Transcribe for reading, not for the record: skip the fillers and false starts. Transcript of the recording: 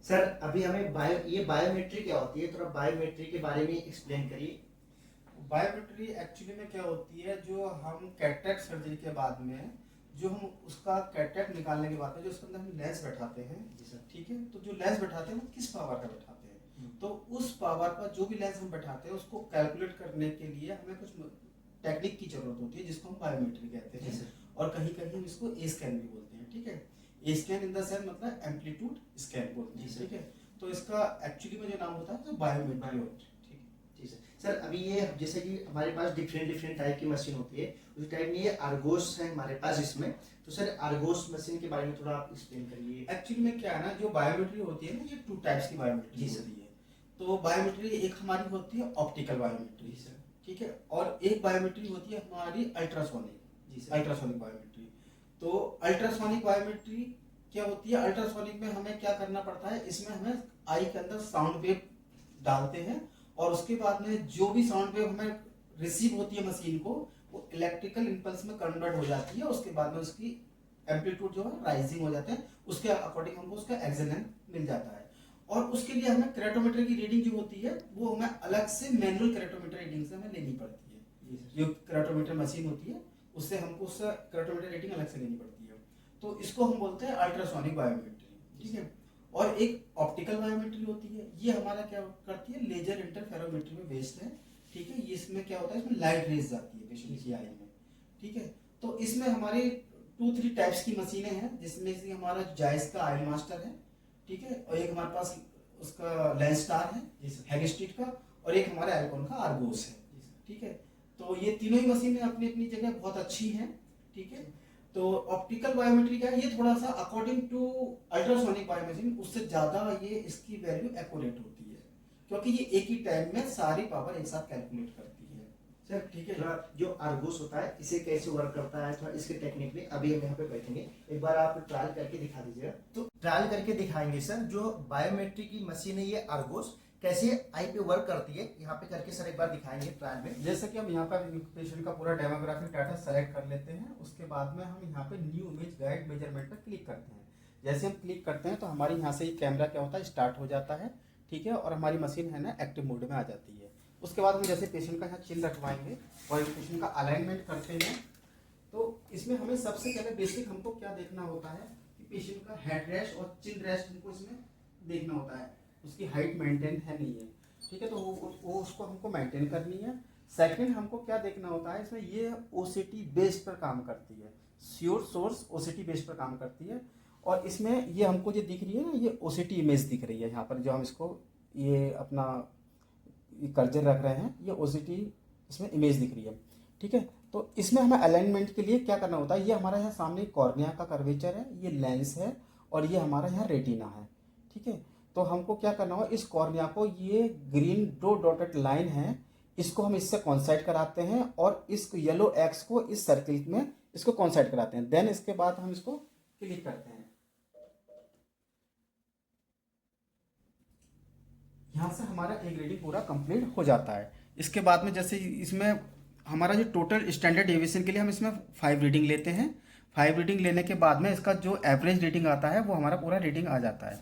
Sir अभी हमें biometry क्या होती है, थोड़ा बायोमेट्री के बारे में एक्सप्लेन करिए। बायोमेट्री एक्चुअली में क्या होती है, जो हम कैटरेक्ट सर्जरी के बाद में जो हम उसका कैटरेक्ट निकालने के बाद में जो उसके अंदर हम लेंस बैठाते हैं। जी सर। ठीक है, तो जो लेंस बैठाते हैं वो किस पावर का बैठाते हैं, तो उस पावर पर जो भी लेंस हम बैठाते हैं उसको कैलकुलेट करने के लिए हमें कुछ टेक्निक की जरूरत होती है जिसको हम बायोमेट्री कहते जी हैं। सर। और कहीं कहीं हम इसको ए स्कैन भी बोलते हैं। ठीक है, ए स्कैन इन द सेंस मतलब एम्पलीट्यूड स्कैन बोलते जी हैं। सर। ठीक है, तो इसका एक्चुअली में जो नाम होता है तो बायोमेट्री होता है। ठीक है। जी सर। सर अभी ये जैसे कि हमारे पास डिफरेंट डिफरेंट टाइप की मशीन होती है, उस टाइप में ये आर्गोस है हमारे पास इसमें, तो सर आर्गोस मशीन के बारे में थोड़ा आप एक्सप्लेन करिए। एक्चुअली में क्या है ना, जो बायोमेट्री होती है ना, ये टू टाइप्स की बायोमेट्री जी सर। होती है। तो बायोमेट्री एक हमारी होती है ऑप्टिकल बायोमेट्री। जी सर। ठीक है, और एक बायोमेट्री होती है हमारी अल्ट्रासोनिक। जी सर। Ultrasonic biometry. तो अल्ट्रासोनिक बायोमेट्री क्या होती है, अल्ट्रासोनिक में हमें क्या करना पड़ता है, इसमें हमें आई के अंदर साउंड वेव डालते हैं और उसके बाद में जो भी साउंड वेव हमें रिसीव होती है मशीन को, वो इलेक्ट्रिकल इंपल्स में कन्वर्ट हो जाती है। उसके बाद में उसकी एम्पलीट्यूड जो है राइजिंग हो जाते हैं, उसके अकॉर्डिंग हमको उसका एक्सलेंट मिल जाता है। और उसके लिए हमें क्रेटोमीटर की रीडिंग जो होती है वो हमें अलग से मैनुअल क्रेटोमीटर रीडिंग से हमें लेनी पड़ती है। जो क्रेटोमीटर मशीन होती है उससे हमको उससे क्रेटोमीटर रीडिंग अलग से लेनी पड़ती है। तो इसको हम बोलते हैं अल्ट्रासोनिक बायोमेट्री। ठीक है, और एक ऑप्टिकल बायोमेट्री होती है, ये हमारा क्या करती है, लेजर इंटरफेरोमेट्री में बेस्ड है। ठीक है, इसमें क्या होता है, इसमें लाइट रेज जाती है पेशेंट की आई में। ठीक है, तो इसमें हमारे 2-3 टाइप्स की मशीनें हैं, जिसमें से हमारा जायस का आई मास्टर है। ठीक है, और एक हमारे पास उसका लेंस स्टार है हैगस्ट्रीट का, और एक हमारा एल्कॉन का आर्गोस है। ठीक है, तो ये तीनों ही मशीनें अपनी अपनी जगह बहुत अच्छी हैं। ठीक है, तो ऑप्टिकल बायोमेट्री का ये थोड़ा सा अकॉर्डिंग टू अल्ट्रासोनिक बायोमेट्री उससे ज्यादा ये इसकी वैल्यू एक्यूरेट होती है, क्योंकि ये एक ही टाइम में सारी पावर एक साथ कैलकुलेट करती है। सर ठीक है, थोड़ा जो आर्गोस होता है इसे कैसे वर्क करता है, थोड़ा इसके टेक्निक में अभी हम यहाँ पे बैठेंगे, एक बार आप ट्रायल करके दिखा दीजिएगा। तो ट्रायल करके दिखाएंगे सर, जो बायोमेट्रिक की मशीन है ये आर्गोस कैसे आई पे वर्क करती है, यहाँ पे करके सर एक बार दिखाएंगे ट्रायल में। जैसे कि हम यहाँ पर पेशेंट का पूरा डेमोग्राफिक डाटा सेलेक्ट कर लेते हैं, उसके बाद में हम यहाँ पे न्यू इमेज गाइड मेजरमेंट पर क्लिक करते हैं। जैसे हम क्लिक करते हैं तो हमारी यहाँ से कैमरा क्या होता है, स्टार्ट हो जाता है। ठीक है, और हमारी मशीन है ना एक्टिव मोड में आ जाती है। उसके बाद हम जैसे पेशेंट का यहाँ चिन रखवाएंगे और पेशेंट का अलाइनमेंट करते हैं, तो इसमें हमें सबसे पहले बेसिक हमको क्या देखना होता है कि पेशेंट का हेड रेस्ट और चिन रेस्ट हमको इसमें देखना होता है, उसकी हाइट मेंटेन है नहीं है। ठीक है, तो वो उसको हमको मेंटेन करनी है। सेकंड हमको क्या देखना होता है, इसमें ये ओसीटी बेस्ड पर काम करती है, श्योर सोर्स ओसीटी बेस्ड पर काम करती है। और इसमें ये हमको जो दिख रही है ना, ये ओसीटी इमेज दिख रही है यहाँ पर, जो हम इसको ये अपना कर्जर रख रहे हैं, ये ओसीटी इसमें इमेज दिख रही है। ठीक है, तो इसमें हमें अलाइनमेंट के लिए क्या करना होता है, ये हमारा यहाँ सामने कॉर्निया का कर्वेचर है, ये लेंस है, और ये हमारा यहाँ रेटिना है। ठीक है, तो हमको क्या करना होगा, इस कॉर्निया को ये ग्रीन दो डॉटेड लाइन है, इसको हम इससे कॉन्साइड कराते हैं और इस येलो एक्स को इस सर्किल में इसको कॉन्साइड कराते हैं। देन इसके बाद हम इसको क्लिक करते हैं। यहाँ से हमारा एक रीडिंग पूरा कंप्लीट हो जाता है। इसके बाद में जैसे इसमें हमारा जो टोटल स्टैंडर्ड डेविएशन के लिए हम इसमें 5 रीडिंग लेते हैं। 5 रीडिंग लेने के बाद में इसका जो एवरेज रीडिंग आता है वो हमारा पूरा रीडिंग आ जाता है।